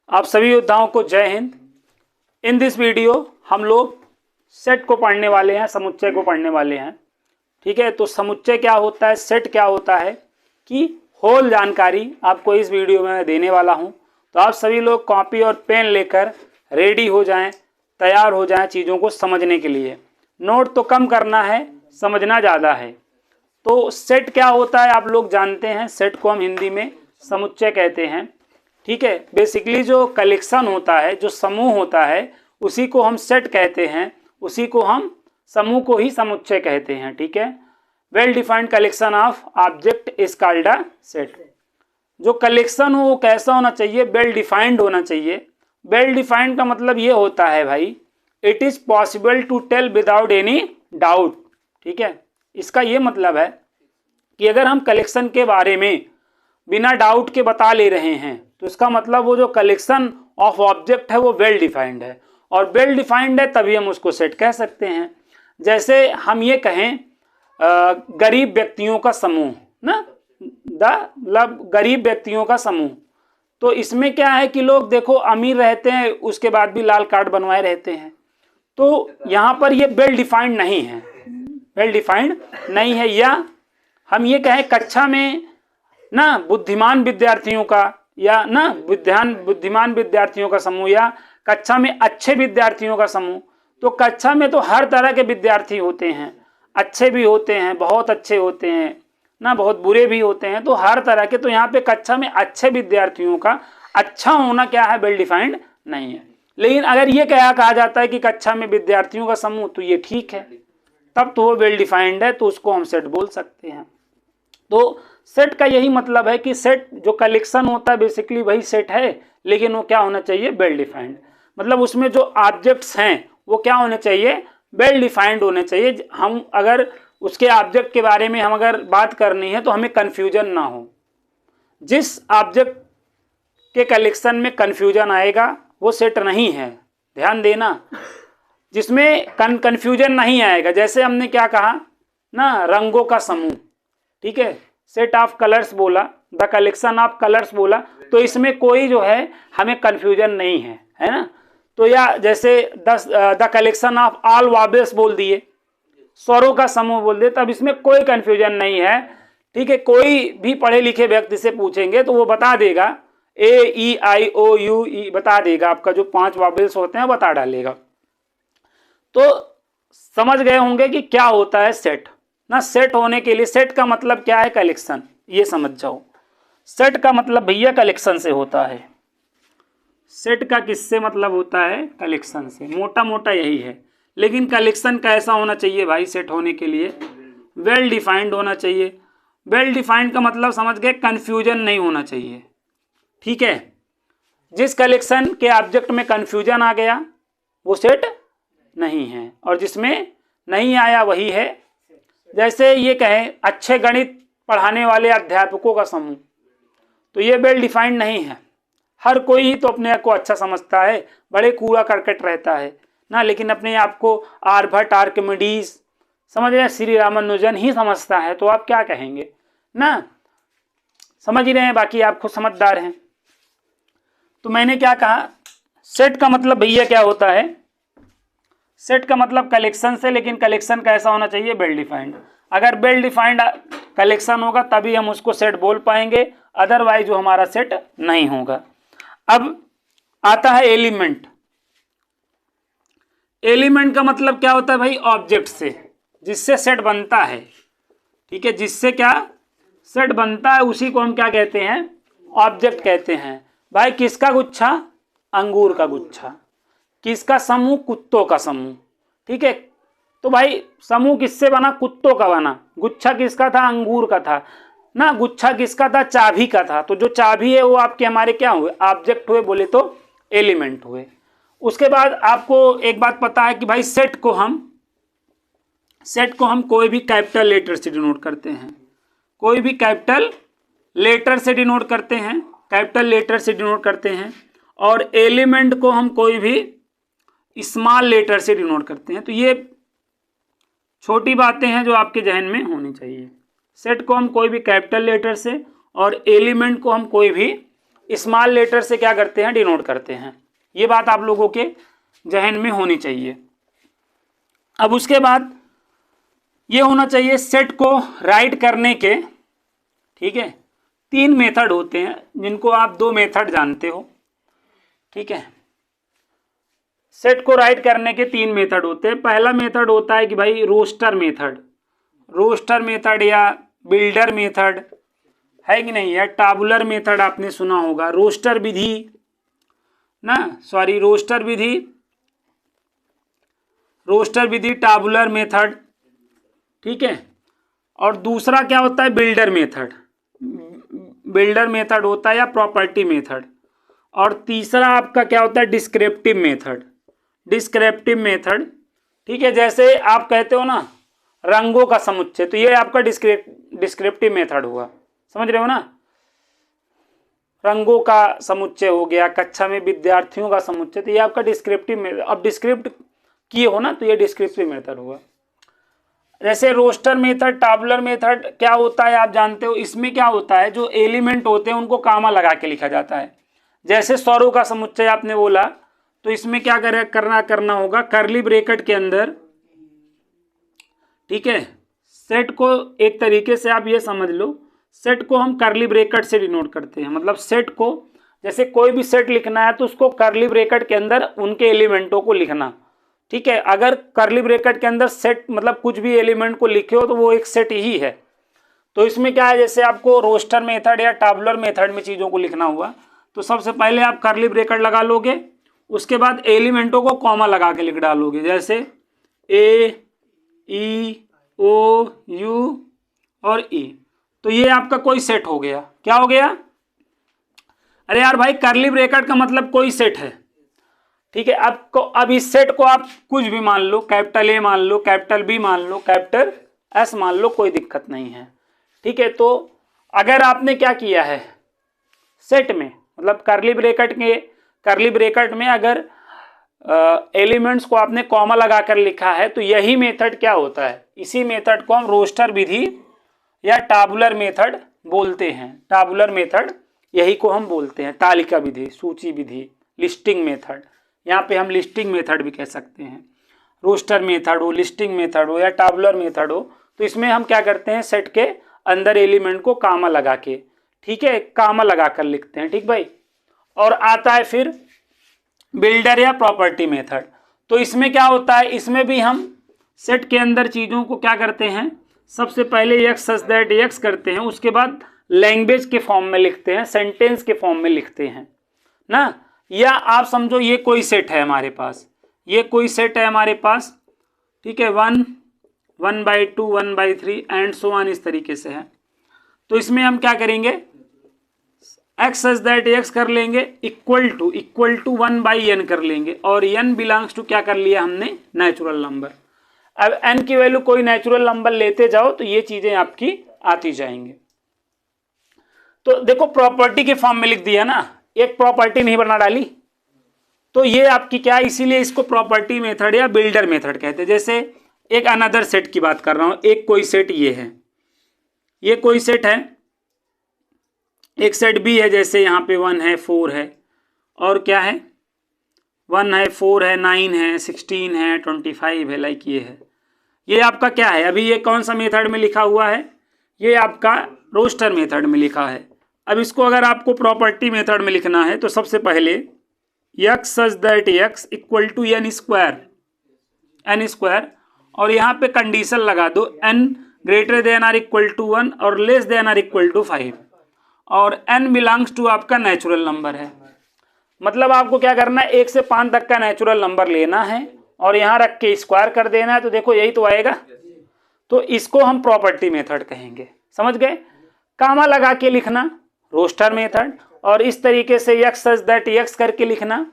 आप सभी योद्धाओं को जय हिंद। इन दिस वीडियो हम लोग सेट को पढ़ने वाले हैं, समुच्चय को पढ़ने वाले हैं। ठीक है, तो समुच्चय क्या होता है, सेट क्या होता है कि होल जानकारी आपको इस वीडियो में देने वाला हूं। तो आप सभी लोग कॉपी और पेन लेकर रेडी हो जाएं, तैयार हो जाएं चीज़ों को समझने के लिए। नोट तो कम करना है, समझना ज़्यादा है। तो सेट क्या होता है आप लोग जानते हैं, सेट को हम हिंदी में समुच्चय कहते हैं। ठीक है, बेसिकली जो कलेक्शन होता है, जो समूह होता है, उसी को हम सेट कहते हैं, उसी को हम समूह को ही समुच्चय कहते हैं। ठीक है, well defined collection of object is called a set. जो कलेक्शन हो वो कैसा होना चाहिए, वेल डिफाइंड होना चाहिए। वेल डिफाइंड का मतलब ये होता है भाई, it is possible to tell without any doubt. ठीक है, इसका ये मतलब है कि अगर हम कलेक्शन के बारे में बिना डाउट के बता ले रहे हैं तो इसका मतलब वो जो कलेक्शन ऑफ ऑब्जेक्ट है वो वेल डिफाइंड है, और वेल डिफाइंड है तभी हम उसको सेट कह सकते हैं। जैसे हम ये कहें गरीब व्यक्तियों का समूह ना, मतलब गरीब व्यक्तियों का समूह, तो इसमें क्या है कि लोग देखो अमीर रहते हैं उसके बाद भी लाल कार्ड बनवाए रहते हैं। तो यहाँ पर ये वेल डिफाइंड नहीं है, वेल डिफाइंड नहीं है। या हम ये कहें कक्षा में ना बुद्धिमान विद्यार्थियों का, या ना बुद्धिमान विद्यार्थियों का समूह, या कक्षा में अच्छे विद्यार्थियों का समूह। तो कक्षा में तो हर तरह के विद्यार्थी होते हैं, अच्छे भी होते हैं, बहुत अच्छे होते हैं ना, बहुत बुरे भी होते हैं, तो हर तरह के। तो यहाँ पे कक्षा में अच्छे विद्यार्थियों का अच्छा होना क्या है, वेल डिफाइंड नहीं है। लेकिन अगर ये कहा जाता है कि कक्षा में विद्यार्थियों का समूह, तो ये ठीक है, तब तो वो वेल डिफाइंड है, तो उसको हम सेट बोल सकते हैं। तो सेट का यही मतलब है कि सेट जो कलेक्शन होता है बेसिकली वही सेट है, लेकिन वो क्या होना चाहिए, वेल डिफाइंड। मतलब उसमें जो ऑब्जेक्ट्स हैं वो क्या होने चाहिए, वेल डिफाइंड होने चाहिए। हम अगर उसके ऑब्जेक्ट के बारे में हम अगर बात करनी है तो हमें कन्फ्यूजन ना हो। जिस ऑब्जेक्ट के कलेक्शन में कन्फ्यूजन आएगा वो सेट नहीं है, ध्यान देना। जिसमें कन्फ्यूजन नहीं आएगा, जैसे हमने क्या कहा ना, रंगों का समूह। ठीक है, सेट ऑफ कलर्स बोला, द कलेक्शन ऑफ कलर्स बोला, तो इसमें कोई जो है हमें कन्फ्यूजन नहीं है ना। तो या जैसे the collection of all vowels बोल दिए, स्वरों का समूह बोल दिए, तब इसमें कोई कन्फ्यूजन नहीं है। ठीक है, कोई भी पढ़े लिखे व्यक्ति से पूछेंगे तो वो बता देगा, ए ई आई ओ यू ई बता देगा, आपका जो 5 वॉवेल्स होते हैं बता डालेगा। तो समझ गए होंगे कि क्या होता है सेट ना। सेट होने के लिए, सेट का मतलब क्या है, कलेक्शन, ये समझ जाओ। सेट का मतलब भैया कलेक्शन से होता है। सेट का किससे मतलब होता है, कलेक्शन से, मोटा मोटा यही है। लेकिन कलेक्शन कैसा होना चाहिए भाई सेट होने के लिए, वेल डिफाइंड होना चाहिए। वेल डिफाइंड का मतलब समझ गए, कन्फ्यूजन नहीं होना चाहिए। ठीक है, जिस कलेक्शन के ऑब्जेक्ट में कन्फ्यूजन आ गया वो सेट नहीं है, और जिसमें नहीं आया वही है। जैसे ये कहें अच्छे गणित पढ़ाने वाले अध्यापकों का समूह, तो ये वेल डिफाइंड नहीं है। हर कोई ही तो अपने आप को अच्छा समझता है, बड़े कूड़ा करकट रहता है ना, लेकिन अपने आप को आर्यभट्ट, आर्किमिडीज, समझ रहे हैं, श्री रामानुजन ही समझता है, तो आप क्या कहेंगे ना, समझ ही रहे हैं, बाकी आप खुद समझदार हैं। तो मैंने क्या कहा, सेट का मतलब भैया क्या होता है, सेट का मतलब कलेक्शन से, लेकिन कलेक्शन कैसा होना चाहिए, वेल डिफाइंड। अगर वेल डिफाइंड कलेक्शन होगा तभी हम उसको सेट बोल पाएंगे, अदरवाइज वो हमारा सेट नहीं होगा। अब आता है एलिमेंट। एलिमेंट का मतलब क्या होता है भाई, ऑब्जेक्ट से, जिससे सेट बनता है। ठीक है, जिससे क्या सेट बनता है उसी को हम क्या कहते हैं, ऑब्जेक्ट कहते हैं। भाई किसका गुच्छा, अंगूर का गुच्छा। किसका समूह, कुत्तों का समूह। ठीक है, तो भाई समूह किससे बना, कुत्तों का बना। गुच्छा किसका था, अंगूर का था ना। गुच्छा किसका था, चाबी का था। तो जो चाबी है वो आपके हमारे क्या हुए, ऑब्जेक्ट हुए, बोले तो एलिमेंट हुए। उसके बाद आपको एक बात पता है कि भाई सेट को हम कोई भी कैपिटल लेटर से डिनोट करते हैं, कोई भी कैपिटल लेटर से डिनोट करते हैं, कैपिटल लेटर से डिनोट करते हैं। और एलिमेंट को हम कोई भी स्मॉल लेटर से डिनोट करते हैं। तो ये छोटी बातें हैं जो आपके जहन में होनी चाहिए। सेट को हम कोई भी कैपिटल लेटर से, और एलिमेंट को हम कोई भी स्मॉल लेटर से क्या करते हैं, डिनोट करते हैं। ये बात आप लोगों के जहन में होनी चाहिए। अब उसके बाद ये होना चाहिए सेट को राइट करने के, ठीक है, 3 मेथड होते हैं जिनको आप 2 मेथड जानते हो, ठीक है। सेट को राइट करने के 3 मेथड होते हैं। पहला मेथड होता है कि भाई रोस्टर मेथड, रोस्टर मेथड या बिल्डर मेथड है कि नहीं, या टाबुलर मेथड आपने सुना होगा, रोस्टर विधि ना, सॉरी रोस्टर विधि, टाबुलर मेथड, ठीक है। और दूसरा क्या होता है, बिल्डर मेथड होता है या प्रॉपर्टी मेथड। और तीसरा आपका क्या होता है, डिस्क्रिप्टिव मेथड, ठीक है। जैसे आप कहते हो ना रंगों का समुच्चय, तो ये आपका डिस्क्रिप्टिव मेथड हुआ, समझ रहे हो ना। रंगों का समुच्चय हो गया, कक्षा में विद्यार्थियों का समुच्चय, तो ये आपका डिस्क्रिप्टिव मेथड। अब डिस्क्रिप्ट किए हो ना, तो ये डिस्क्रिप्टिव मेथड हुआ। जैसे रोस्टर मेथड, टाबुलर मेथड क्या होता है आप जानते हो। इसमें क्या होता है, जो एलिमेंट होते हैं उनको कामा लगा के लिखा जाता है। जैसे स्वरों का समुच्चय आपने बोला, तो इसमें क्या करना होगा, कर्ली ब्रैकेट के अंदर, ठीक है। सेट को एक तरीके से आप ये समझ लो, सेट को हम कर्ली ब्रैकेट से डिनोट करते हैं। मतलब सेट को, जैसे कोई भी सेट लिखना है तो उसको कर्ली ब्रैकेट के अंदर उनके एलिमेंटों को लिखना, ठीक है। अगर कर्ली ब्रैकेट के अंदर सेट मतलब कुछ भी एलिमेंट को लिखे हो तो वो एक सेट ही है। तो इसमें क्या है, जैसे आपको रोस्टर मेथड या टाबुलर मेथड में चीज़ों को लिखना हुआ, तो सबसे पहले आप कर्ली ब्रैकेट लगा लोगे, उसके बाद एलिमेंटों को कॉमा लगा के लिख डालोगे। जैसे ए, ई, ओ, यू और ई, तो ये आपका कोई सेट हो गया। क्या हो गया, अरे यार भाई कर्ली ब्रैकेट का मतलब कोई सेट है, ठीक है। अब इस सेट को आप कुछ भी मान लो, कैपिटल ए मान लो, कैपिटल बी मान लो, कैपिटल एस मान लो, कोई दिक्कत नहीं है, ठीक है। तो अगर आपने क्या किया है सेट में, मतलब कर्ली ब्रैकेट में अगर एलिमेंट्स को आपने कॉमा लगाकर लिखा है, तो यही मेथड क्या होता है, इसी मेथड को हम रोस्टर विधि या टाबुलर मेथड बोलते हैं। टाबुलर मेथड यही को हम बोलते हैं, तालिका विधि, सूची विधि, लिस्टिंग मेथड। यहाँ पे हम लिस्टिंग मेथड भी कह सकते हैं। रोस्टर मेथड हो, लिस्टिंग मेथड हो या टाबुलर मेथड हो, तो इसमें हम क्या करते हैं, सेट के अंदर एलिमेंट को कामा लगा के, ठीक है, कामा लगा कर लिखते हैं, ठीक भाई। और आता है फिर बिल्डर या प्रॉपर्टी मेथड। तो इसमें क्या होता है, इसमें भी हम सेट के अंदर चीज़ों को क्या करते हैं, सबसे पहले यक्स सच दैट यक्स करते हैं, उसके बाद लैंग्वेज के फॉर्म में लिखते हैं, सेंटेंस के फॉर्म में लिखते हैं ना। या आप समझो ये कोई सेट है हमारे पास, ये कोई सेट है हमारे पास, ठीक है, 1, 1/2, 1/3 एंड सो ऑन, इस तरीके से है। तो इसमें हम क्या करेंगे, एक्स सच दैट एक्स कर लेंगे, इक्वल टू 1/n कर लेंगे, और n बिलोंग्स टू क्या कर लिया हमने, नेचुरल नंबर। अब n की वैल्यू कोई नेचुरल नंबर लेते जाओ तो ये चीजें आपकी आती जाएंगी। तो देखो प्रॉपर्टी के फॉर्म में लिख दिया ना, एक प्रॉपर्टी नहीं बना डाली, तो ये आपकी क्या, इसीलिए इसको प्रॉपर्टी मेथड या बिल्डर मेथड कहते हैं। जैसे एक अनदर सेट की बात कर रहा हूं, एक कोई सेट ये है, ये कोई सेट है, एक सेट बी है, जैसे यहाँ पे 1 है, 4 है, और क्या है, 1 है, 4 है, 9 है, 16 है, 25 है, लाइक ये है। ये आपका क्या है, अभी ये कौन सा मेथड में लिखा हुआ है, ये आपका रोस्टर मेथड में लिखा है। अब इसको अगर आपको प्रॉपर्टी मेथड में लिखना है, तो सबसे पहले x such that x equal to n square, और यहाँ पे कंडीशन लगा दो, n greater than or equal to 1 और less than or equal to 5, और n बिलोंग्स टू आपका नेचुरल नंबर है। मतलब आपको क्या करना है, 1 से 5 तक का नेचुरल नंबर लेना है और यहाँ रख के स्क्वायर कर देना है, तो देखो यही तो आएगा। तो इसको हम प्रॉपर्टी मेथड कहेंगे, समझ गए। कामा लगा के लिखना रोस्टर मेथड, और इस तरीके से यक्स सच दैट यक्स करके लिखना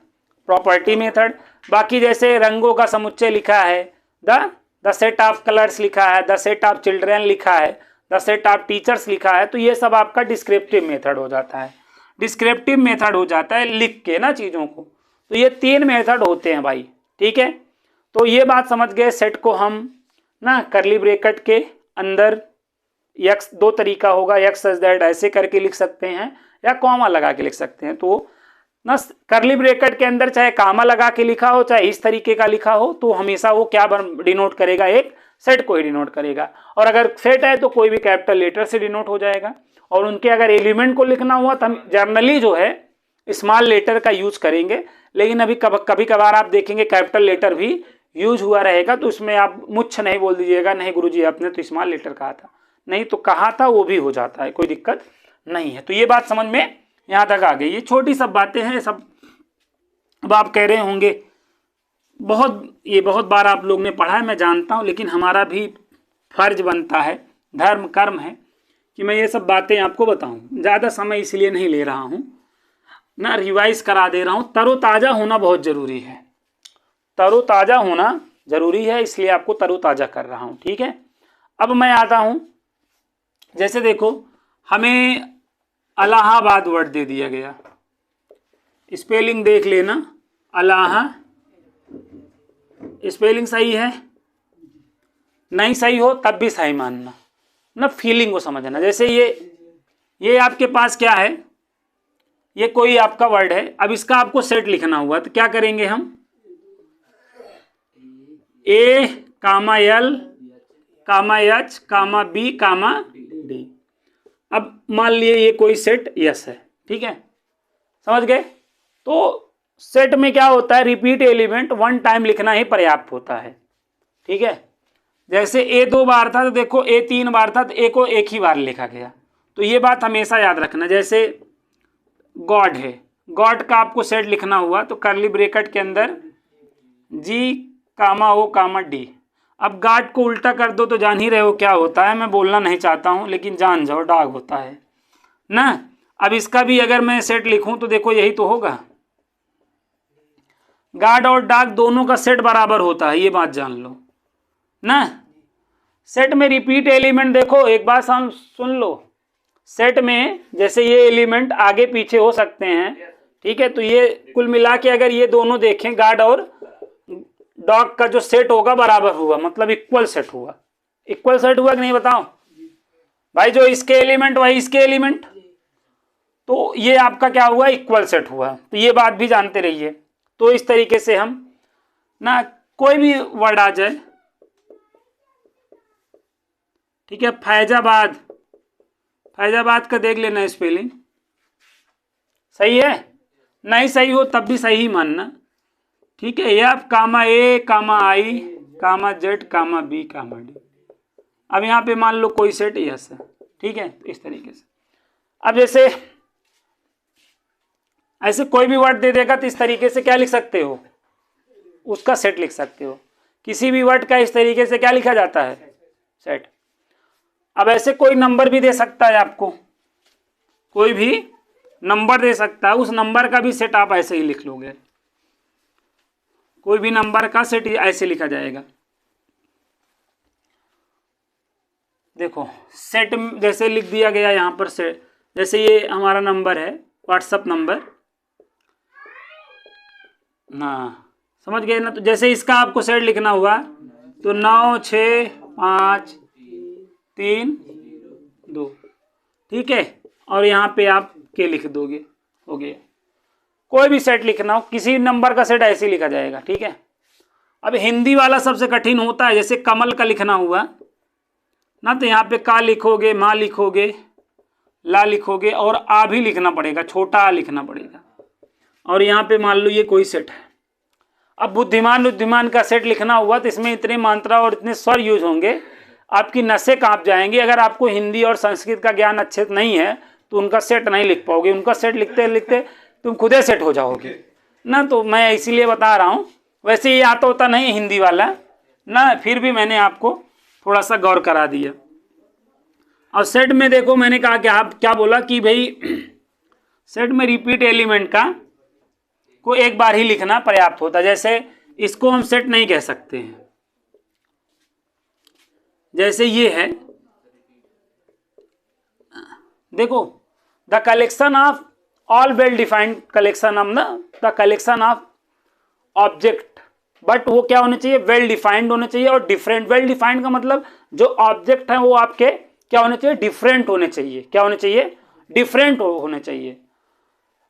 प्रॉपर्टी मेथड। बाकी जैसे रंगों का समुच्चय लिखा है, द सेट ऑफ कलर्स लिखा है, द सेट ऑफ चिल्ड्रेन लिखा है, द सेट ऑफ टीचर्स लिखा है, तो ये सब आपका डिस्क्रिप्टिव मेथड हो जाता है। डिस्क्रिप्टिव मेथड हो जाता है लिख के ना चीज़ों को। तो ये 3 मेथड होते हैं भाई, ठीक है। तो ये बात समझ गए, सेट को हम ना कर्ली ब्रैकेट के अंदर यक्स 2 तरीका होगा, यक्स सच दैट ऐसे करके लिख सकते हैं, या कॉमा लगा के लिख सकते हैं। तो ना करली ब्रैकेट के अंदर चाहे कामा लगा के लिखा हो चाहे इस तरीके का लिखा हो तो हमेशा वो क्या डिनोट करेगा, एक सेट को ही डिनोट करेगा। और अगर सेट है तो कोई भी कैपिटल लेटर से डिनोट हो जाएगा। और उनके अगर एलिमेंट को लिखना हुआ तो हम जर्नली जो है स्मॉल लेटर का यूज करेंगे, लेकिन अभी कभी कभार आप देखेंगे कैपिटल लेटर भी यूज हुआ रहेगा, तो उसमें आप मुच्छ नहीं बोल दीजिएगा, नहीं गुरुजी आपने तो स्मॉल लेटर कहा था, नहीं तो कहा था वो भी हो जाता है, कोई दिक्कत नहीं है। तो ये बात समझ में यहाँ तक आ गई। ये छोटी सब बातें हैं सब। अब आप कह रहे होंगे बहुत बार आप लोग ने पढ़ा है मैं जानता हूँ, लेकिन हमारा भी फर्ज बनता है, धर्म कर्म है कि मैं ये सब बातें आपको बताऊँ। ज़्यादा समय इसलिए नहीं ले रहा हूँ ना, रिवाइज करा दे रहा हूँ। तरोताज़ा होना बहुत ज़रूरी है, तरोताज़ा होना ज़रूरी है, इसलिए आपको तरोताज़ा कर रहा हूँ। ठीक है, अब मैं आता हूँ, जैसे देखो हमें इलाहाबाद वर्ड दे दिया गया, स्पेलिंग देख लेना, स्पेलिंग सही है, नहीं सही हो तब भी सही मानना ना, फीलिंग को समझना। जैसे ये आपके पास क्या है, ये कोई आपका वर्ड है, अब इसका आपको सेट लिखना हुआ तो क्या करेंगे हम, A, L, H, B, D। अब मान लिए ये कोई सेट यस है, ठीक है, समझ गए। तो सेट में क्या होता है, रिपीट एलिमेंट वन टाइम लिखना ही पर्याप्त होता है। ठीक है, जैसे A 2 बार था तो देखो A 3 बार था तो A को एक ही बार लिखा गया। तो ये बात हमेशा याद रखना। जैसे गॉड है, गॉड का आपको सेट लिखना हुआ तो करली ब्रैकेट के अंदर G, O, D। अब गॉड को उल्टा कर दो तो जान ही रहे हो क्या होता है, मैं बोलना नहीं चाहता हूँ लेकिन जान जाओ, डॉग होता है ना। अब इसका भी अगर मैं सेट लिखूं तो देखो यही तो होगा, गॉड और डॉग दोनों का सेट बराबर होता है, ये बात जान लो ना। सेट में रिपीट एलिमेंट देखो, एक बात सुन लो, सेट में जैसे ये एलिमेंट आगे पीछे हो सकते हैं, ठीक है, तो ये कुल मिला के अगर ये दोनों देखें, गॉड और डॉग का जो सेट होगा बराबर हुआ, मतलब इक्वल सेट हुआ। इक्वल सेट हुआ कि नहीं बताओ भाई, जो इसके एलिमेंट वही इसके एलिमेंट, तो ये आपका क्या हुआ, इक्वल सेट हुआ। तो ये बात भी जानते रहिए। तो इस तरीके से हम ना कोई भी वर्ड आ जाए, ठीक है, फैजाबाद, फैजाबाद का देख लेना स्पेलिंग सही है, नहीं सही हो तब भी सही मानना। ठीक है, या A, I, Z, B, D। अब यहाँ पे मान लो कोई सेट यस है, ठीक है, तो इस तरीके से। अब जैसे ऐसे कोई भी वर्ड दे देगा तो इस तरीके से क्या लिख सकते हो, उसका सेट लिख सकते हो। किसी भी वर्ड का इस तरीके से क्या लिखा जाता है, सेट। अब ऐसे कोई नंबर भी दे सकता है आपको, कोई भी नंबर दे सकता है, उस नंबर का भी सेट आप ऐसे ही लिख लोगे, कोई भी नंबर का सेट ऐसे लिखा जाएगा। देखो सेट जैसे लिख दिया गया यहाँ पर सेट, जैसे ये हमारा नंबर है व्हाट्सएप नंबर ना, समझ गए ना। तो जैसे इसका आपको सेट लिखना हुआ तो 9, 6, 5, 3, 2, ठीक है, और यहाँ पे आप के लिख दोगे, हो गया। कोई भी सेट लिखना हो, किसी नंबर का सेट ऐसे लिखा जाएगा, ठीक है। अब हिंदी वाला सबसे कठिन होता है, जैसे कमल का लिखना हुआ ना, तो यहाँ पे का लिखोगे, माँ लिखोगे, ला लिखोगे और आ भी लिखना पड़ेगा, छोटा आ लिखना पड़ेगा। और यहाँ पे मान लो ये कोई सेट है। अब बुद्धिमान का सेट लिखना हुआ तो इसमें इतने मात्रा और इतने स्वर यूज होंगे, आपकी नसें कांप जाएंगी। अगर आपको हिंदी और संस्कृत का ज्ञान अच्छे से नहीं है तो उनका सेट नहीं लिख पाओगे, उनका सेट लिखते लिखते तुम खुदे सेट हो जाओगे ना। तो मैं इसीलिए बता रहा हूँ, वैसे ये आता होता नहीं हिंदी वाला ना, फिर भी मैंने आपको थोड़ा सा गौर करा दिया। और सेट में देखो मैंने कहा कि आप क्या बोला कि भाई सेट में रिपीट एलिमेंट का को एक बार ही लिखना पर्याप्त होता है। जैसे इसको हम सेट नहीं कह सकते हैं, जैसे ये है, देखो the collection of all well defined collection of the collection of object, but वो क्या होने चाहिए, वेल डिफाइंड होने चाहिए और डिफरेंट। वेल डिफाइंड का मतलब जो ऑब्जेक्ट है वो आपके क्या होने चाहिए, डिफरेंट होने चाहिए। क्या होने चाहिए, डिफरेंट होने चाहिए।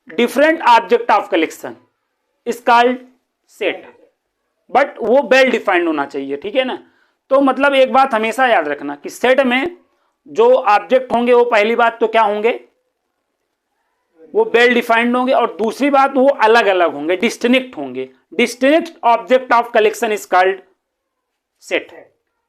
Different object of collection is called set, but वो वेल डिफाइंड होना चाहिए, ठीक है ना। तो मतलब एक बात हमेशा याद रखना कि सेट में जो ऑब्जेक्ट होंगे वो पहली बात तो क्या होंगे, वो वेल डिफाइंड होंगे, और दूसरी बात वो अलग अलग होंगे, डिस्टिंक्ट होंगे। Distinct object of collection is called set.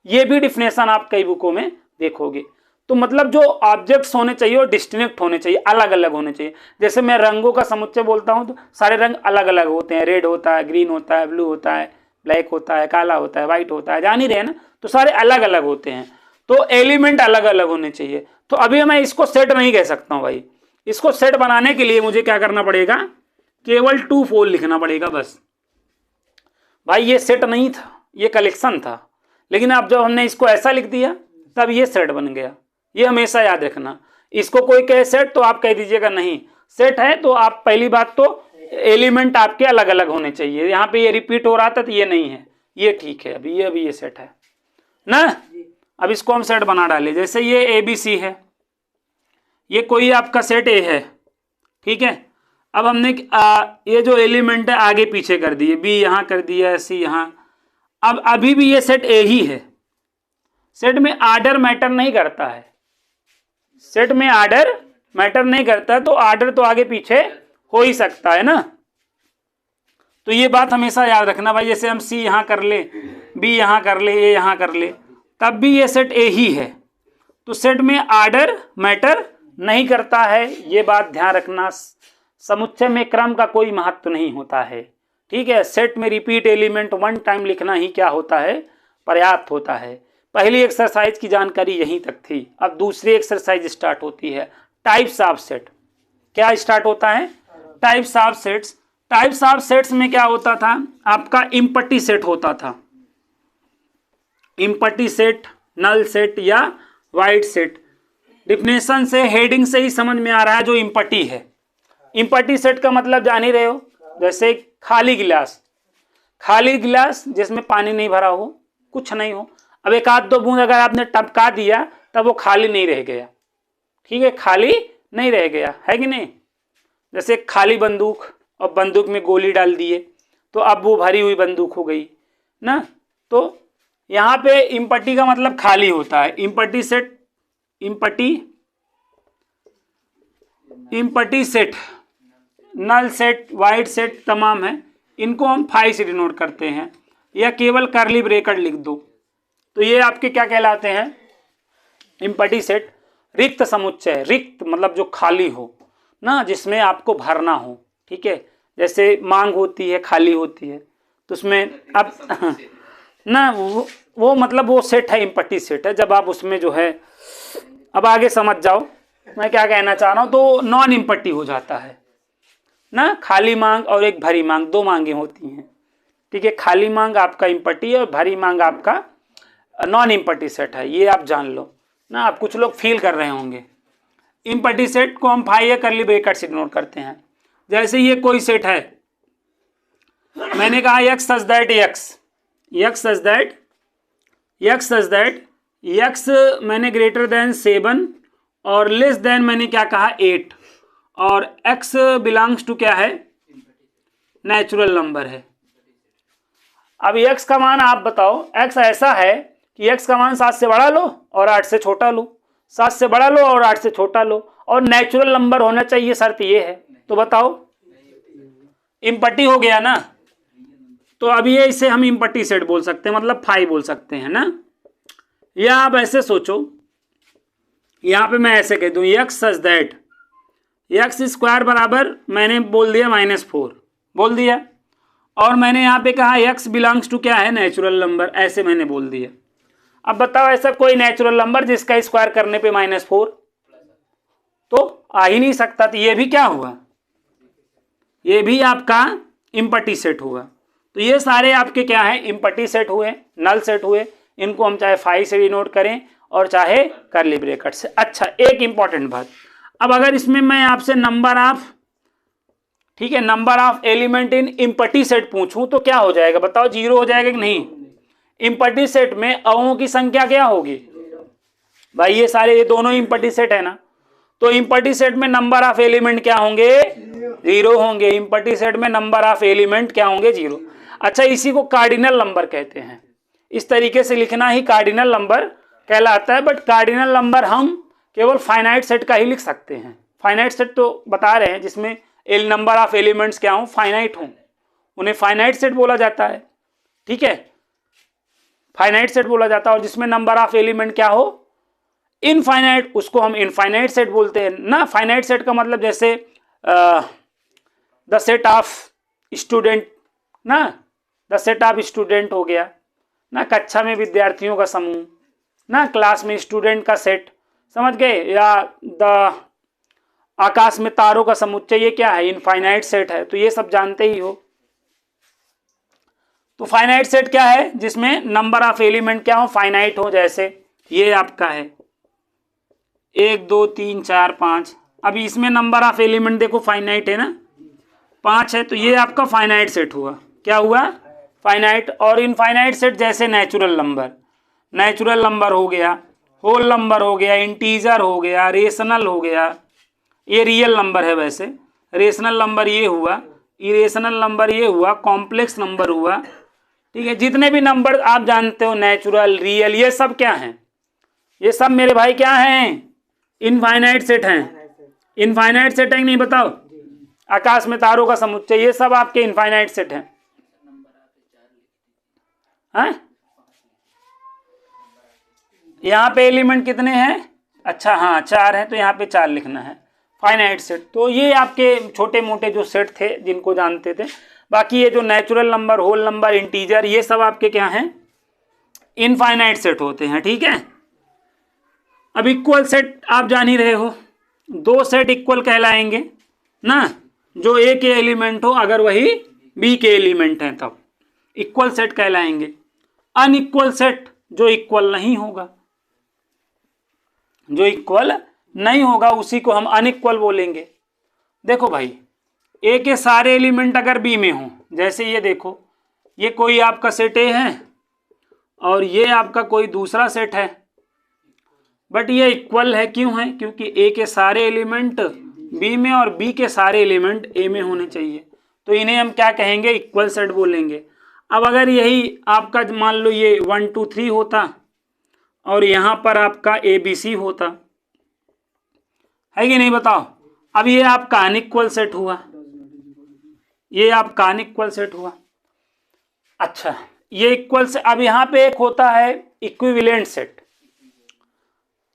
ये भी डिफिनेशन आप कई बुकों में देखोगे। तो मतलब जो ऑब्जेक्ट्स होने चाहिए वो डिस्टिंक्ट होने चाहिए, अलग अलग होने चाहिए। जैसे मैं रंगों का समुच्चय बोलता हूं तो सारे रंग अलग अलग होते हैं, रेड होता है, ग्रीन होता है, ब्लू होता है, ब्लैक होता है, काला होता है, व्हाइट होता है, जान ही रहे ना। तो सारे अलग अलग होते हैं, तो एलिमेंट अलग अलग होने चाहिए। तो अभी मैं इसको सेट नहीं कह सकता हूं भाई। इसको सेट बनाने के लिए मुझे क्या करना पड़ेगा, केवल 2 4 लिखना पड़ेगा बस। भाई ये सेट नहीं था, ये कलेक्शन था, लेकिन अब जब हमने इसको ऐसा लिख दिया तब ये सेट बन गया। ये हमेशा याद रखना। इसको कोई कहे सेट तो आप कह दीजिएगा नहीं, सेट है तो आप पहली बात तो एलिमेंट आपके अलग अलग होने चाहिए। यहाँ पे ये रिपीट हो रहा था तो ये नहीं है, ये ठीक है, अभी ये सेट है ना। अब इसको हम सेट बना डाले। जैसे ये ABC है, ये कोई आपका सेट A है, ठीक है। अब हमने ये जो एलिमेंट है आगे पीछे कर दिए, B यहाँ कर दिया, C यहाँ। अब अभी भी ये सेट A ही है। सेट में आर्डर मैटर नहीं करता है, सेट में आर्डर मैटर नहीं करता, तो आर्डर तो आगे पीछे हो ही सकता है ना। तो ये बात हमेशा याद रखना भाई। जैसे हम C यहाँ कर ले, B यहाँ कर ले, A यहाँ कर ले, तब भी ये सेट A ही है। तो सेट में आर्डर मैटर नहीं करता है, ये बात ध्यान रखना। समुच्चय में क्रम का कोई महत्व नहीं होता है, ठीक है। सेट में रिपीट एलिमेंट 1 टाइम लिखना ही क्या होता है, पर्याप्त होता है। पहली एक्सरसाइज की जानकारी यहीं तक थी। अब दूसरी एक्सरसाइज स्टार्ट होती है, टाइप्स ऑफ सेट। क्या स्टार्ट होता है, types of sets. Types of sets में क्या होता था, आपका इम्पटी सेट होता था। इम्पटी सेट, नल सेट या वाइड सेट। डिफिनेशन से, हेडिंग से ही समझ में आ रहा है जो इम्पटी है। इम्पटी सेट का मतलब जान ही रहे हो, जैसे खाली गिलास, खाली गिलास जिसमें पानी नहीं भरा हो, कुछ नहीं हो। अब एक आध दो बूंद अगर आपने टपका दिया तब वो खाली नहीं रह गया, ठीक है, खाली नहीं रह गया, है कि नहीं। जैसे खाली बंदूक और बंदूक में गोली डाल दिए तो अब वो भरी हुई बंदूक हो गई ना। तो यहाँ पे इम्पटी का मतलब खाली होता है। Empty set, empty set, null set, void set तमाम है। इनको हम फाई से डिनोट करते हैं, या केवल करली ब्रैकेट लिख दो। तो ये आपके क्या कहलाते हैं, इम्पटी सेट। रिक्त समुच्चय, रिक्त मतलब जो खाली हो ना, जिसमें आपको भरना हो, ठीक है। जैसे मांग होती है, खाली होती है, तो उसमें अब ना वो मतलब वो सेट है, इम्पटी सेट है। जब आप उसमें जो है, अब आगे समझ जाओ मैं क्या कहना चाह रहा हूँ। तो नॉन इम्पटी हो जाता है ना। खाली मांग और एक भरी मांग, 2 मांगे होती हैं, ठीक है। खाली मांग आपका इम्पटी है और भरी मांग आपका नॉन इम्पटी सेट है, ये आप जान लो ना। आप कुछ लोग फील कर रहे होंगे। इम्पटी सेट को हम फाई या करली ब्रैकेट से डिनोट करते हैं। जैसे ये कोई सेट है, मैंने कहा x सच दैट x मैंने ग्रेटर देन 7 और लेस देन मैंने क्या कहा 8, और x बिलोंग्स टू क्या है, नेचुरल नंबर है। अब x का मान आप बताओ, x ऐसा है कि x का मान 7 से बड़ा लो और 8 से छोटा लो, 7 से बड़ा लो और 8 से छोटा लो, और नेचुरल नंबर होना चाहिए, शर्त ये है। तो बताओ, इम्पटी हो गया ना। तो अब ये इसे हम इम्पटी सेट बोल सकते हैं, मतलब फाई बोल सकते हैं ना। या आप ऐसे सोचो, यहाँ पे मैं ऐसे कह दूं, x such that x square बराबर मैंने बोल दिया -4 बोल दिया, और मैंने यहाँ पे कहा x बिलोंग्स टू क्या है, नेचुरल नंबर, ऐसे मैंने बोल दिया। अब बताओ ऐसा कोई नेचुरल नंबर जिसका स्क्वायर करने पे -4 तो आ ही नहीं सकता। तो ये भी क्या हुआ, ये भी आपका इम्पटी सेट हुआ। तो ये सारे आपके क्या है, इम्पटी सेट हुए, नल सेट हुए। इनको हम चाहे फाई से डिनोट करें और चाहे करली ब्रैकेट से। अच्छा, एक इंपॉर्टेंट बात, अब अगर इसमें मैं आपसे नंबर ऑफ, ठीक है, number of element in empty set पूछूं तो क्या हो जाएगा, बताओ, 0 हो जाएगा कि नहीं। इम्पटी सेट में अवों की संख्या क्या होगी भाई, ये सारे, ये दोनों इम्पटी सेट है ना। तो इम्पटी सेट में नंबर ऑफ एलिमेंट क्या होंगे? 0 होंगे। इम्पटी सेट में नंबर ऑफ एलिमेंट क्या होंगे? 0। अच्छा, इसी को कार्डिनल नंबर कहते हैं। इस तरीके से लिखना ही कार्डिनल नंबर कहलाता है। बट कार्डिनल नंबर हम केवल फाइनाइट सेट का ही लिख सकते हैं। फाइनाइट सेट तो बता रहे हैं जिसमें नंबर ऑफ एलिमेंट्स क्या हो? फाइनाइट हो, उन्हें फाइनाइट सेट बोला जाता है। ठीक है, फाइनाइट सेट बोला जाता है। और जिसमें नंबर ऑफ एलिमेंट क्या हो? इनफाइनाइट, उसको हम इनफाइनाइट सेट बोलते हैं ना। फाइनाइट सेट का मतलब जैसे द सेट ऑफ स्टूडेंट ना, द सेट ऑफ स्टूडेंट हो गया ना, कक्षा में विद्यार्थियों का समूह ना, क्लास में स्टूडेंट का सेट, समझ गए? या द आकाश में तारों का समुच्चय, ये क्या है? इनफाइनाइट सेट है। तो ये सब जानते ही हो। तो फाइनाइट सेट क्या है? जिसमें नंबर ऑफ एलिमेंट क्या हो? फाइनाइट हो। जैसे ये आपका है 1 2 3 4 5। अभी इसमें नंबर ऑफ एलिमेंट देखो फाइनाइट है ना, 5 है। तो ये आपका फाइनाइट सेट हुआ। क्या हुआ? फाइनाइट। और इनफाइनाइट सेट जैसे नेचुरल नंबर, नेचुरल नंबर हो गया, होल नंबर हो गया, इंटीजर हो गया, रेशनल हो गया, ये रियल नंबर है वैसे, रेशनल नंबर ये हुआ, इरेशनल नंबर ये हुआ, कॉम्प्लेक्स नंबर हुआ। ठीक है, जितने भी नंबर आप जानते हो, नेचुरल, रियल, ये सब क्या हैं? ये सब मेरे भाई क्या हैं? इनफाइनाइट सेट हैं। इनफाइनाइट सेट है कि नहीं बताओ? आकाश में तारों का समुच्चय, ये सब आपके इनफाइनाइट सेट हैं। यहाँ पे एलिमेंट कितने हैं? अच्छा हाँ, 4 हैं, तो यहाँ पे 4 लिखना है। Finite set. तो ये आपके छोटे मोटे जो सेट थे जिनको जानते थे। बाकी ये जो natural number, whole number, integer, ये सब आपके क्या हैं? इनफाइनाइट सेट होते हैं। ठीक है, अब इक्वल सेट आप जान ही रहे हो। 2 सेट इक्वल कहलाएंगे ना, जो ए के एलिमेंट हो अगर वही बी के एलिमेंट हैं तब इक्वल सेट कहलाएंगे। अनइक्वल सेट जो इक्वल नहीं होगा, जो इक्वल नहीं होगा उसी को हम अनइक्वल बोलेंगे। देखो भाई, ए के सारे एलिमेंट अगर बी में हो, जैसे ये देखो, ये कोई आपका सेट ए है और ये आपका कोई दूसरा सेट है, बट ये इक्वल है। क्यों है? क्योंकि ए के सारे एलिमेंट बी में और बी के सारे एलिमेंट ए में होने चाहिए। तो इन्हें हम क्या कहेंगे? इक्वल सेट बोलेंगे। अब अगर यही आपका मान लो ये 1 2 3 होता और यहाँ पर आपका ABC होता, है कि नहीं बताओ? अब ये आपका अनइक्वल सेट हुआ, ये आपका अनइक्वल सेट हुआ। अच्छा, ये इक्वल से, अब यहाँ पे एक होता है इक्विवेलेंट सेट।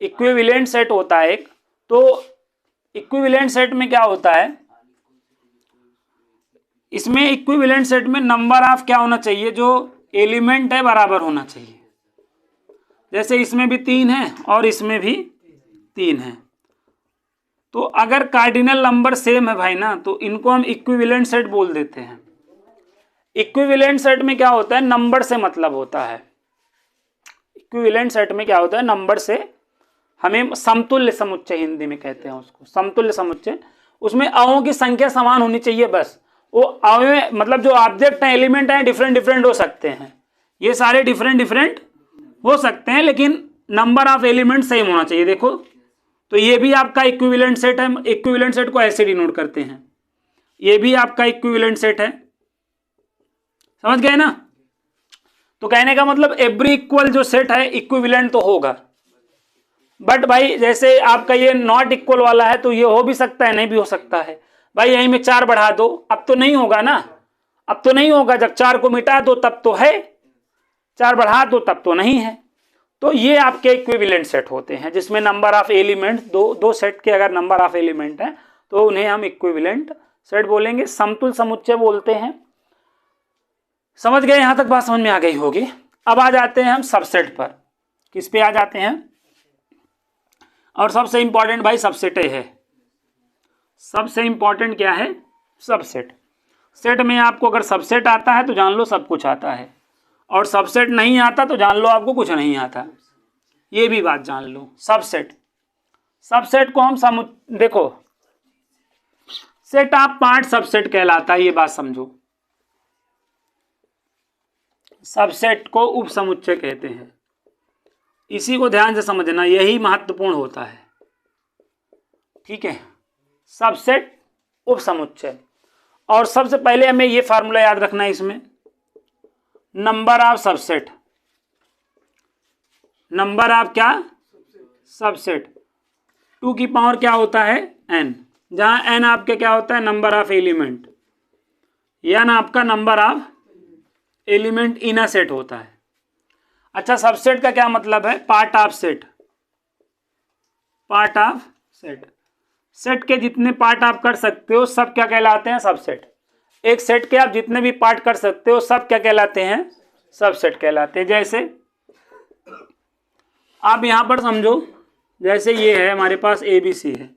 इक्विवेलेंट सेट होता है एक। तो इक्विवेलेंट सेट में क्या होता है? इसमें इक्विवेलेंट सेट में नंबर ऑफ क्या होना चाहिए? जो एलिमेंट है बराबर होना चाहिए। जैसे इसमें भी 3 है और इसमें भी 3 है। तो अगर कार्डिनल नंबर सेम है भाई ना, तो इनको हम इक्विवेलेंट सेट बोल देते हैं। इक्विवेलेंट सेट में क्या होता है? नंबर से मतलब होता है। इक्विवेलेंट सेट में क्या होता है? नंबर से, हमें समतुल्य समुच्चय हिंदी में कहते हैं उसको, समतुल्य समुच्चय। उसमें अवों की संख्या समान होनी चाहिए बस। वो अवयव मतलब जो ऑब्जेक्ट हैं, एलिमेंट हैं, डिफरेंट डिफरेंट हो सकते हैं, ये सारे डिफरेंट डिफरेंट हो सकते हैं, लेकिन नंबर ऑफ एलिमेंट सेम होना चाहिए। देखो, तो ये भी आपका इक्विवेलेंट सेट है। इक्विवेलेंट सेट को ऐसे डिनोट करते हैं, ये भी आपका इक्विवेलेंट सेट है। समझ गए ना? तो कहने का मतलब एवरी इक्वल जो सेट है इक्विवेलेंट तो होगा। बट भाई जैसे आपका ये नॉट इक्वल वाला है, तो ये हो भी सकता है, नहीं भी हो सकता है। भाई यहीं में 4 बढ़ा दो, अब तो नहीं होगा ना, अब तो नहीं होगा। जब 4 को मिटा दो तब तो है, 4 बढ़ा दो तब तो नहीं है। तो ये आपके इक्विवेलेंट सेट होते हैं, जिसमें नंबर ऑफ एलिमेंट, दो सेट के अगर नंबर ऑफ एलिमेंट है तो उन्हें हम इक्विवेलेंट सेट बोलेंगे, समतुल्य समुच्चय बोलते हैं। समझ गए? यहां तक बात समझ में आ गई होगी। अब आ जाते हैं हम सबसेट पर। किस पे आ जाते हैं? और सबसे इंपॉर्टेंट भाई सबसेट है। सबसे इंपॉर्टेंट क्या है? सबसेट। सेट में आपको अगर सबसेट आता है तो जान लो सब कुछ आता है, और सबसेट नहीं आता तो जान लो आपको कुछ नहीं आता। ये भी बात जान लो। सबसेट, सबसेट को हम देखो, सेट ऑफ पार्ट सबसेट कहलाता है, ये बात समझो। सबसेट को उपसमुच्चय कहते हैं। इसी को ध्यान से समझना, यही महत्वपूर्ण होता है। ठीक है, सबसेट उप समुच्चय। और सबसे पहले हमें ये फार्मूला याद रखना है इसमें, number of subset, number of क्या, सबसेट, 2 की पावर क्या होता है n, जहां n आपके क्या होता है नंबर ऑफ एलिमेंट, n आपका number of element in a set होता है। अच्छा, सबसेट का क्या मतलब है, part of set, part of set, set के जितने पार्ट आप कर सकते हो सब क्या कहलाते हैं, सबसेट। एक सेट के आप जितने भी पार्ट कर सकते हो सब क्या कहलाते हैं, सबसेट कहलाते हैं। जैसे आप यहां पर समझो, जैसे ये है हमारे पास ABC है,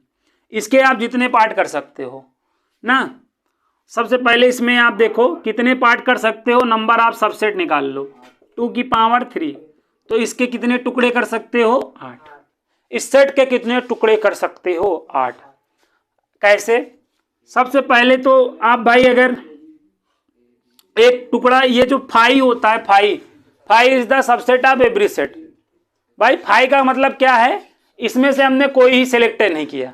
इसके आप जितने पार्ट कर सकते हो ना, सबसे पहले इसमें आप देखो कितने पार्ट कर सकते हो, नंबर ऑफ सबसेट निकाल लो, 2 की पावर 3, तो इसके कितने टुकड़े कर सकते हो, 8। इस सेट के कितने टुकड़े कर सकते हो, 8। कैसे, सबसे पहले तो आप भाई अगर एक टुकड़ा, ये जो फाई होता है, phi is the subset of every set. भाई फाई का मतलब क्या है, इसमें से हमने कोई ही सिलेक्ट नहीं किया।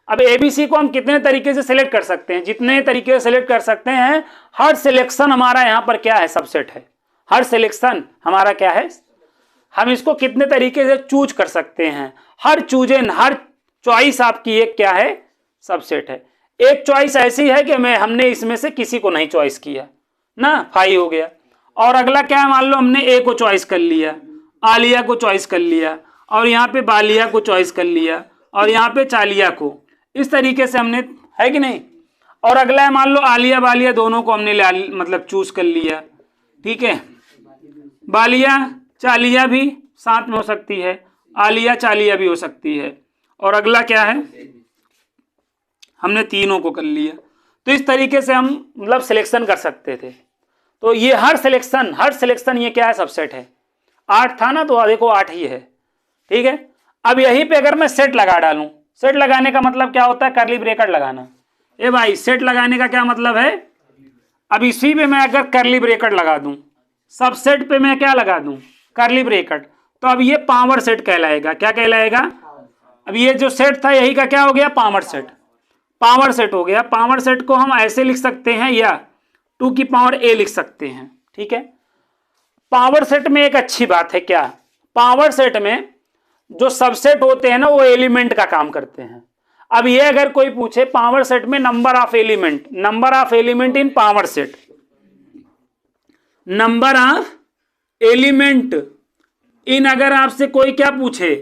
अब ABC को हम कितने तरीके से सिलेक्ट कर सकते हैं, जितने तरीके से सिलेक्ट कर सकते हैं, हर सिलेक्शन हमारा यहाँ पर क्या है, सबसेट है। हर सिलेक्शन हमारा क्या है, हम इसको कितने तरीके से चूज कर सकते हैं, हर चॉइस आपकी एक क्या है, सबसेट है। एक चॉइस ऐसी है कि हमने इसमें से किसी को नहीं चॉइस किया ना, फाई हो गया। और अगला क्या है, मान लो हमने ए को चॉइस कर लिया, आलिया को चॉइस कर लिया, और यहाँ पे बालिया को चॉइस कर लिया, और यहाँ पे चालिया को, इस तरीके से हमने, है कि नहीं। और अगला है मान लो आलिया बालिया दोनों को हमने मतलब चूज कर लिया, ठीक है, बालिया चालिया भी साथ में हो सकती है, आलिया चालिया भी हो सकती है। और अगला क्या है, हमने तीनों को कर लिया। तो इस तरीके से हम मतलब सिलेक्शन कर सकते थे। तो ये हर सिलेक्शन ये क्या है, सबसेट है। 8 था ना, तो देखो 8 ही है, ठीक है। अब यहीं पे अगर मैं सेट लगा डालूं, सेट लगाने का मतलब क्या होता है, कर्ली ब्रेकेट लगाना। ए भाई, सेट लगाने का क्या मतलब है, अब इसी पे मैं अगर कर्ली ब्रेकेट लगा दूं, सबसेट पे मैं क्या लगा दूं, कर्ली ब्रेकेट, तो अब ये पावर सेट कहलाएगा। क्या कहलाएगा, अब ये जो सेट था यही का क्या हो गया, पावर सेट, पावर सेट हो गया। पावर सेट को हम ऐसे लिख सकते हैं, या 2 की पावर A लिख सकते हैं, ठीक है। पावर सेट में एक अच्छी बात है क्या, पावर सेट में जो सबसेट होते हैं ना, वो एलिमेंट का काम करते हैं। अब ये अगर कोई पूछे पावर सेट में number of element in power set, number of element in, अगर आपसे कोई क्या पूछे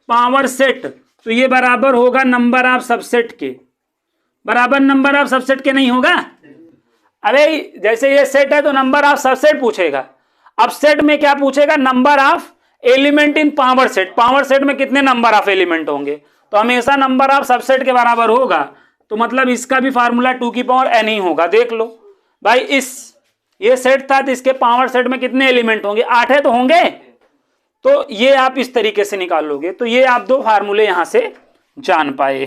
पावर सेट, तो ये बराबर होगा नंबर ऑफ सबसेट के, बराबर नंबर ऑफ सबसेट के नहीं होगा। अरे जैसे ये सेट है तो नंबर ऑफ सबसेट पूछेगा, अब सेट में क्या पूछेगा, number of element in power set. Power set में कितने नंबर ऑफ एलिमेंट होंगे, तो हमेशा नंबर ऑफ सबसेट के बराबर होगा। तो मतलब इसका भी फार्मूला 2 की पावर n ही होगा। देख लो भाई, ये सेट था तो इसके पावर सेट में कितने एलिमेंट होंगे, 8 है तो होंगे। तो ये आप इस तरीके से निकालोगे। तो ये आप 2 फार्मूले यहां से जान पाए।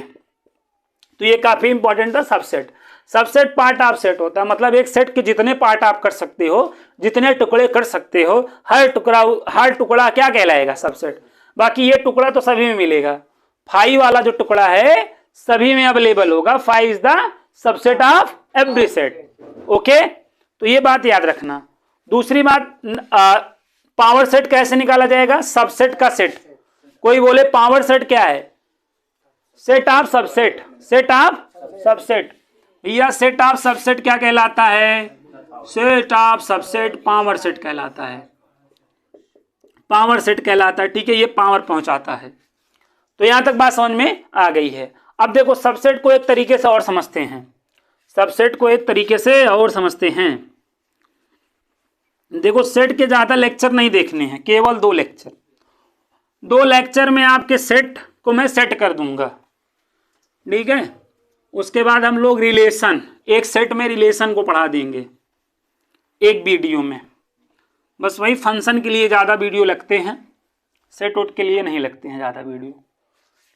तो ये काफी इंपॉर्टेंट था। सबसेट पार्ट ऑफ सेट होता है, मतलब एक सेट के जितने पार्ट आप कर सकते हो, जितने टुकड़े कर सकते हो, हर टुकड़ा क्या कहलाएगा, सबसेट। बाकी ये टुकड़ा तो सभी में मिलेगा, फाई वाला जो टुकड़ा है सभी में अवेलेबल होगा। Phi is the subset of every set. Okay, तो ये बात याद रखना। दूसरी बात, पावर सेट कैसे निकाला जाएगा, सबसेट का सेट। कोई बोले पावर सेट क्या है, set of subset, set of subset. भैया सेट ऑफ सबसेट क्या कहलाता है, set of subset power set कहलाता है, पावर सेट कहलाता है, ठीक है। ये पावर पहुंचाता है। तो यहां तक बात समझ में आ गई है। अब देखो सबसेट को एक तरीके से और समझते हैं, सबसेट को एक तरीके से और समझते हैं। देखो सेट के ज्यादा लेक्चर नहीं देखने हैं, केवल 2 लेक्चर। 2 लेक्चर में आपके सेट को मैं सेट कर दूंगा, ठीक है। उसके बाद हम लोग रिलेशन, एक सेट में रिलेशन को पढ़ा देंगे एक वीडियो में। बस वही फंक्शन के लिए ज़्यादा वीडियो लगते हैं, सेट उट के लिए नहीं लगते हैं ज़्यादा वीडियो,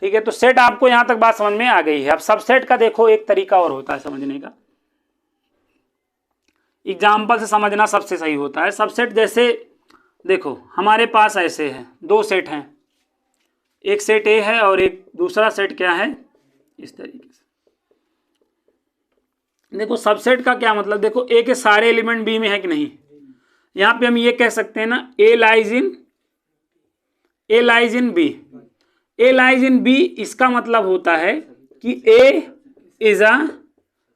ठीक है। तो सेट आपको यहाँ तक बात समझ में आ गई है। अब सबसेट का देखो एक तरीका और होता है समझने का, एग्जाम्पल से समझना सबसे सही होता है। सबसेट जैसे देखो हमारे पास ऐसे है, 2 सेट हैं, एक सेट ए है और एक दूसरा सेट क्या है, इस तरीके से। देखो सबसेट का क्या मतलब, देखो ए के सारे एलिमेंट बी में है कि नहीं, यहां पे हम ये कह सकते हैं ना A lies in B. A lies in B, इसका मतलब होता है कि A is a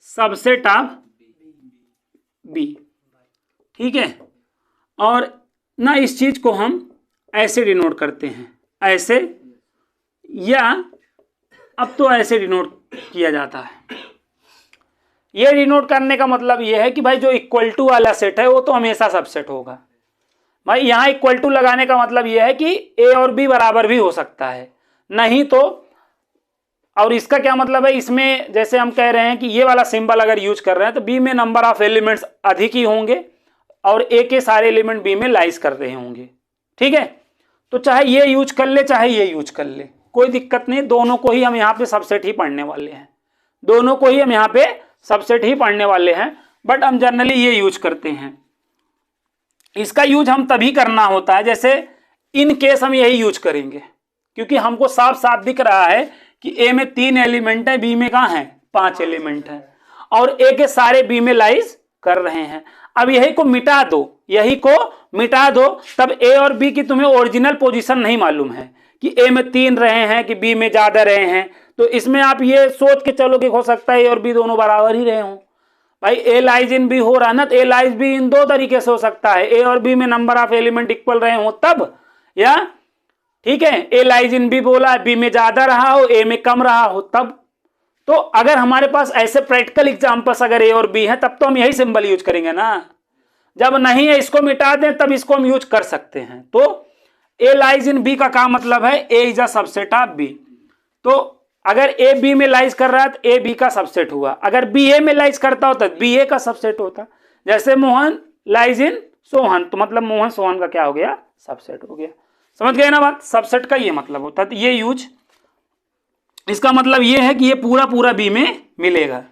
subset of B. ठीक है, और ना इस चीज को हम ऐसे डिनोट करते हैं, ऐसे, या अब तो ऐसे डिनोट किया जाता है। ये डिनोट करने का मतलब ये है कि भाई जो इक्वल टू वाला सेट है वो तो हमेशा सबसेट होगा। भाई यहाँ इक्वल टू लगाने का मतलब ये है कि ए और बी बराबर भी हो सकता है, नहीं तो, और इसका क्या मतलब है, इसमें जैसे हम कह रहे हैं कि ये वाला सिंबल अगर यूज कर रहे हैं तो बी में नंबर ऑफ एलिमेंट्स अधिक ही होंगे और ए के सारे एलिमेंट बी में लाइज कर रहे होंगे। ठीक है, तो चाहे ये यूज कर ले चाहे ये यूज कर ले, कोई दिक्कत नहीं, दोनों को ही हम यहाँ पे सबसेट ही पढ़ने वाले हैं, दोनों को ही हम यहाँ पे सबसेट ही पढ़ने वाले हैं, बट हम जनरली ये यूज करते हैं। इसका यूज हम तभी करना होता है, जैसे इन केस हम यही यूज करेंगे, क्योंकि हमको साफ साफ दिख रहा है कि ए में 3 एलिमेंट है, बी में कहाँ है 5 एलिमेंट है, और ए के सारे बी में लाइज कर रहे हैं। अब यही को मिटा दो, यही को मिटा दो, तब ए और बी की तुम्हें ओरिजिनल पोजीशन नहीं मालूम है कि ए में 3 रहे हैं कि बी में ज्यादा रहे हैं, तो इसमें आप ये सोच के चलो कि हो सकता है ए और बी दोनों बराबर ही रहे हों। भाई ए लाइज इन बी हो रहा ना, तो ए लाइज बी इन 2 तरीके से हो सकता है, ए और बी में नंबर ऑफ एलिमेंट इक्वल रहे हो तब, या ठीक है ए लाइज इन बी बोला, बी में ज्यादा रहा हो ए में कम रहा हो तब। तो अगर हमारे पास ऐसे प्रैक्टिकल एग्जांपल्स अगर ए और बी है तब तो हम यही सिंबल यूज करेंगे ना, जब नहीं है इसको मिटा दें तब इसको हम यूज कर सकते हैं। तो ए लाइज इन बी का क्या मतलब है, A is a subset of B. तो अगर ए बी में लाइज कर रहा है तो ए बी का सबसेट हुआ, अगर बी ए में लाइज करता होता तो बी ए का सबसेट होता। जैसे मोहन लाइज इन सोहन, तो मतलब मोहन सोहन का क्या हो गया, सबसेट हो गया। समझ गए ना बात, सबसेट का ये मतलब होता है। तो ये यूज, इसका मतलब ये है कि ये पूरा पूरा बी में मिलेगा,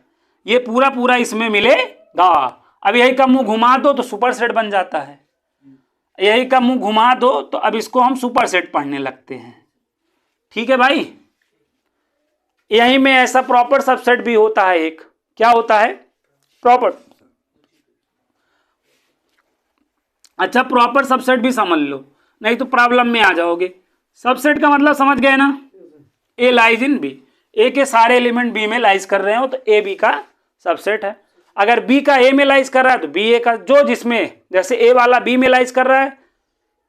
ये पूरा पूरा इसमें मिलेगा। अब यही का मुंह घुमा दो तो सुपर सेट बन जाता है, यही का मुंह घुमा दो तो अब इसको हम सुपर सेट पढ़ने लगते हैं। ठीक है भाई, यही में ऐसा प्रॉपर सबसेट भी होता है एक, क्या होता है प्रॉपर, अच्छा प्रॉपर सबसेट भी समझ लो नहीं तो प्रॉब्लम में आ जाओगे। सबसेट का मतलब समझ गए ना, ए लाइज इन बी, ए के सारे एलिमेंट बी में लाइज कर रहे हो तो ए बी का सबसेट है। अगर बी का ए में लाइज कर रहा है तो बी ए का, जो जिसमें जैसे ए वाला बी में लाइज कर रहा है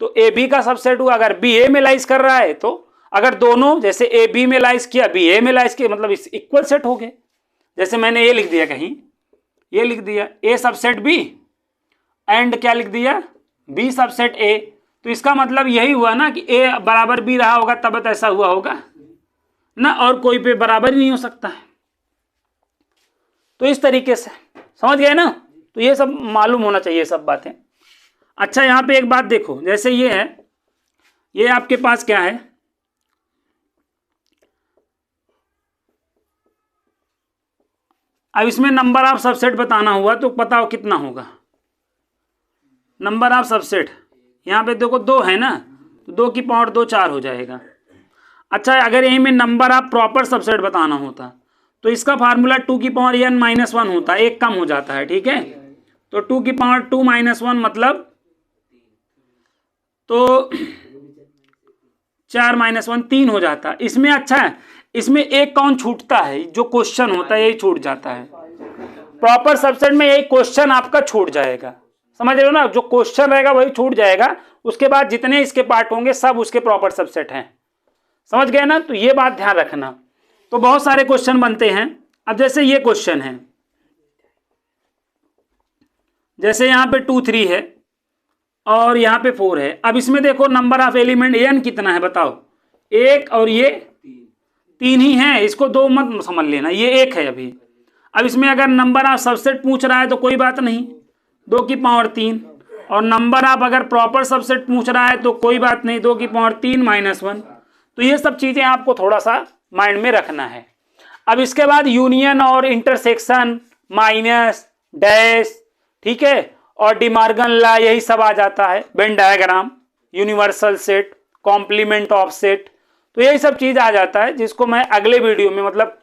तो ए बी का सबसेट हुआ। अगर बी ए में लाइज कर रहा है तो, अगर दोनों जैसे ए बी में लाइज किया बी ए में लाइज किया, मतलब इस इक्वल सेट हो गए। जैसे मैंने ये लिख दिया, कहीं ये लिख दिया ए सबसेट बी एंड क्या लिख दिया बी सबसेट ए, तो इसका मतलब यही हुआ ना कि ए बराबर बी रहा होगा तब तो ऐसा हुआ होगा ना, और कोई पे बराबर ही नहीं हो सकता है। तो इस तरीके से समझ गए ना, तो ये सब मालूम होना चाहिए सब बातें। अच्छा यहाँ पे एक बात देखो, जैसे ये है, ये आपके पास क्या है, अब इसमें नंबर ऑफ सबसेट बताना हुआ तो बताओ कितना होगा नंबर ऑफ सबसेट। यहाँ पे देखो 2 है ना, तो 2 की पावर 2 4 हो जाएगा। अच्छा अगर यहीं में नंबर ऑफ प्रॉपर सबसेट बताना होता तो इसका फार्मूला 2 की पावर n माइनस 1 होता, एक कम हो जाता है। ठीक है, तो 2 की पावर 2 माइनस 1 मतलब तो 4 माइनस 1 3 हो जाता। इसमें अच्छा है, इसमें एक कौन छूटता है, जो क्वेश्चन होता है यही छूट जाता है। प्रॉपर सबसेट में यही क्वेश्चन आपका छूट जाएगा, समझ रहे हो ना, जो क्वेश्चन रहेगा वही छूट जाएगा, उसके बाद जितने इसके पार्ट होंगे सब उसके प्रॉपर सबसेट हैं। समझ गए ना, तो ये बात ध्यान रखना। तो बहुत सारे क्वेश्चन बनते हैं। अब जैसे ये क्वेश्चन है, जैसे यहाँ पे 2 3 है और यहाँ पे 4 है। अब इसमें देखो नंबर ऑफ एलिमेंट n कितना है बताओ, 1 और ये 3 ही है, इसको 2 मत समझ लेना, ये 1 है अभी। अब इसमें अगर नंबर ऑफ सबसेट पूछ रहा है तो कोई बात नहीं, 2 की पावर 3, और नंबर ऑफ अगर प्रॉपर सबसेट पूछ रहा है तो कोई बात नहीं, 2 की पावर 3 माइनस 1। तो ये सब चीजें आपको थोड़ा सा माइंड में रखना है। अब इसके बाद यूनियन और इंटरसेक्शन, माइनस, डैश, ठीक है, और डिमॉर्गन लॉ, यही सब आ जाता है। Venn diagram, universal set, complement of set, तो यही सब चीज आ जाता है, जिसको मैं अगले वीडियो में मतलब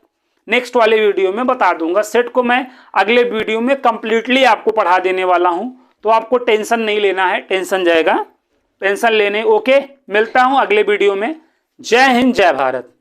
नेक्स्ट वाले वीडियो में बता दूंगा। सेट को मैं अगले वीडियो में कंप्लीटली आपको पढ़ा देने वाला हूं, तो आपको टेंशन नहीं लेना है, टेंशन जाएगा टेंशन लेने। ओके, मिलता हूं अगले वीडियो में। जय हिंद, जय भारत।